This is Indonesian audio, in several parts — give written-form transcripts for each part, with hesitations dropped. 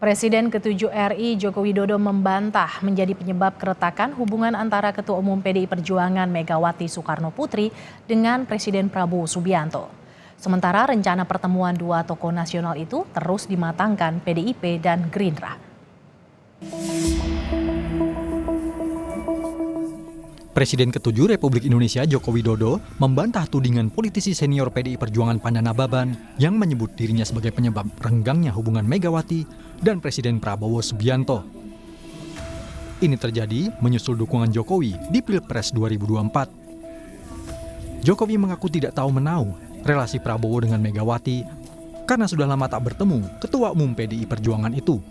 Presiden ke-7 RI Joko Widodo membantah menjadi penyebab keretakan hubungan antara Ketua Umum PDI Perjuangan Megawati Soekarno Putri dengan Presiden Prabowo Subianto. Sementara rencana pertemuan dua tokoh nasional itu terus dimatangkan PDIP dan Gerindra. Presiden ke-7 Republik Indonesia Joko Widodo membantah tudingan politisi senior PDI Perjuangan Pandana Baban yang menyebut dirinya sebagai penyebab renggangnya hubungan Megawati dan Presiden Prabowo Subianto. Ini terjadi menyusul dukungan Jokowi di Pilpres 2024. Jokowi mengaku tidak tahu menahu relasi Prabowo dengan Megawati karena sudah lama tak bertemu Ketua Umum PDI Perjuangan itu.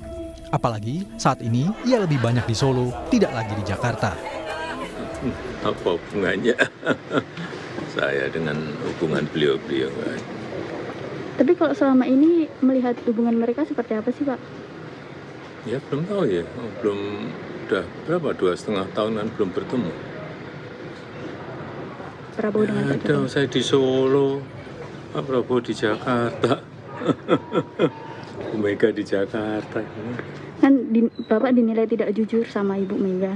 Apalagi saat ini ia lebih banyak di Solo, tidak lagi di Jakarta. Apa hubungannya saya dengan hubungan beliau-beliau? Tapi kalau selama ini melihat hubungan mereka seperti apa sih, Pak? Ya belum tahu ya, belum, udah berapa, 2,5 tahun kan belum bertemu. Prabowo dengan Pak Jokowi. Saya di Solo, Pak Prabowo di Jakarta, Bu Mega di Jakarta. Kan Bapak dinilai tidak jujur sama Ibu Mega.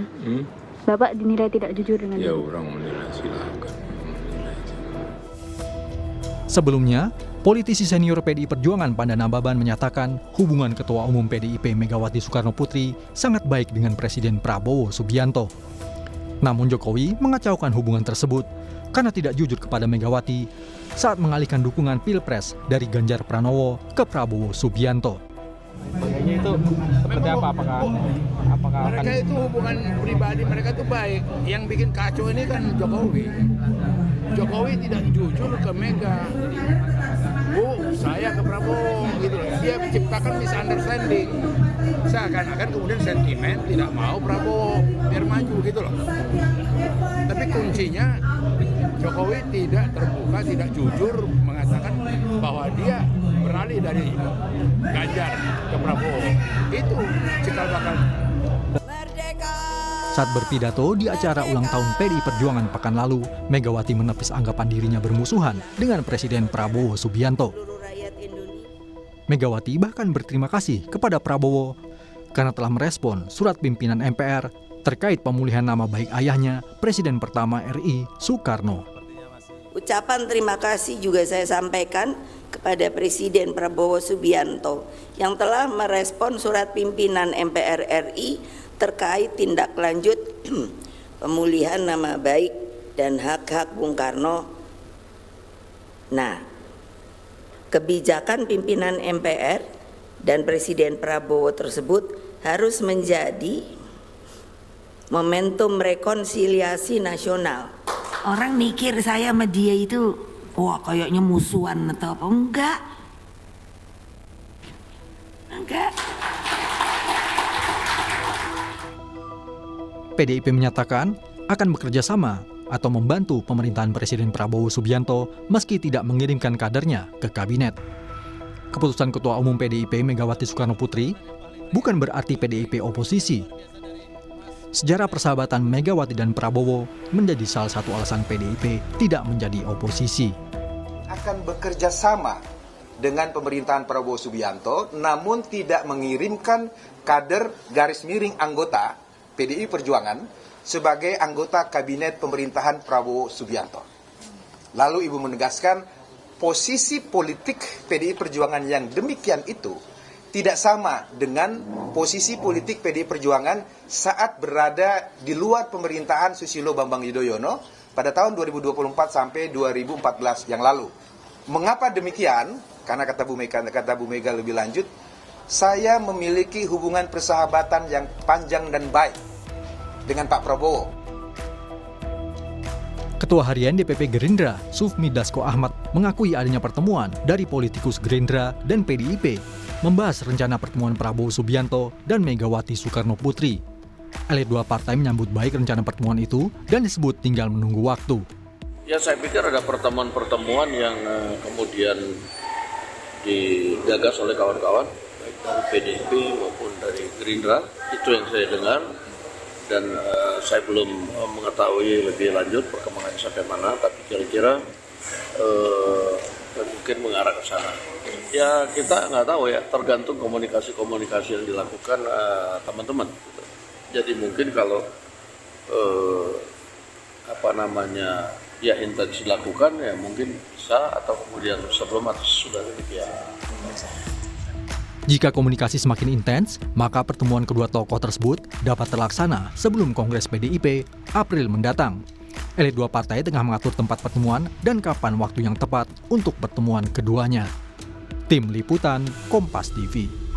Bapak dinilai tidak jujur dengan ya Ibu. Orang menilai silakan. Sebelumnya, politisi senior PDI Perjuangan Pandana Baban menyatakan hubungan Ketua Umum PDIP Megawati Soekarno Putri sangat baik dengan Presiden Prabowo Subianto. Namun Jokowi mengacaukan hubungan tersebut karena tidak jujur kepada Megawati saat mengalihkan dukungan Pilpres dari Ganjar Pranowo ke Prabowo Subianto. Kayaknya itu seperti apa? Apakah mereka itu hubungan pribadi mereka itu baik. Yang bikin kacau ini kan Jokowi. Jokowi tidak jujur ke Mega. Bu, saya ke Prabowo gitu. Dia menciptakan misunderstanding. Seakan-akan kemudian sentimen tidak mau Prabowo biar maju gitu loh. Tapi kuncinya Jokowi tidak terbuka, tidak jujur mengatakan bahwa dia beralih dari Ganjar ke Prabowo. Itu cikal bakal. Saat berpidato di acara ulang tahun PDI Perjuangan pekan lalu, Megawati menepis anggapan dirinya bermusuhan dengan Presiden Prabowo Subianto. Megawati bahkan berterima kasih kepada Prabowo karena telah merespon surat pimpinan MPR terkait pemulihan nama baik ayahnya, Presiden pertama RI Soekarno. Ucapan terima kasih juga saya sampaikan kepada Presiden Prabowo Subianto yang telah merespon surat pimpinan MPR RI terkait tindak lanjut pemulihan nama baik dan hak-hak Bung Karno. Nah, kebijakan pimpinan MPR dan Presiden Prabowo tersebut harus menjadi momentum rekonsiliasi nasional. Orang mikir saya sama dia itu, wah kayaknya musuhan atau apa? Enggak. PDIP menyatakan akan bekerja sama atau membantu pemerintahan Presiden Prabowo Subianto meski tidak mengirimkan kadernya ke kabinet. Keputusan Ketua Umum PDIP Megawati Soekarno Putri bukan berarti PDIP oposisi. Sejarah persahabatan Megawati dan Prabowo menjadi salah satu alasan PDIP tidak menjadi oposisi. Akan bekerja sama dengan pemerintahan Prabowo Subianto, namun tidak mengirimkan kader garis miring anggota PDI Perjuangan sebagai anggota kabinet pemerintahan Prabowo Subianto. Lalu Ibu menegaskan posisi politik PDI Perjuangan yang demikian itu tidak sama dengan posisi politik PDI Perjuangan saat berada di luar pemerintahan Susilo Bambang Yudhoyono pada tahun 2024 sampai 2014 yang lalu. Mengapa demikian? Karena kata Bu Mega lebih lanjut, saya memiliki hubungan persahabatan yang panjang dan baik dengan Pak Prabowo. Ketua Harian DPP Gerindra, Sufmi Dasko Ahmad, mengakui adanya pertemuan dari politikus Gerindra dan PDIP membahas rencana pertemuan Prabowo Subianto dan Megawati Soekarno Putri. Elit dua partai menyambut baik rencana pertemuan itu dan disebut tinggal menunggu waktu. Ya saya pikir ada pertemuan-pertemuan yang kemudian digagas oleh kawan-kawan, baik dari PDIP maupun dari Gerindra, itu yang saya dengar. Dan saya belum mengetahui lebih lanjut perkembangannya sampai mana, tapi kira-kira mungkin mengarah ke sana. Ya kita nggak tahu ya, tergantung komunikasi yang dilakukan teman-teman. Gitu. Jadi mungkin kalau ya intens dilakukan ya mungkin bisa, atau kemudian sebelum atau sudah demikian. Jika komunikasi semakin intens, maka pertemuan kedua tokoh tersebut dapat terlaksana sebelum Kongres PDIP April mendatang. Elit dua partai tengah mengatur tempat pertemuan dan kapan waktu yang tepat untuk pertemuan keduanya. Tim Liputan Kompas TV.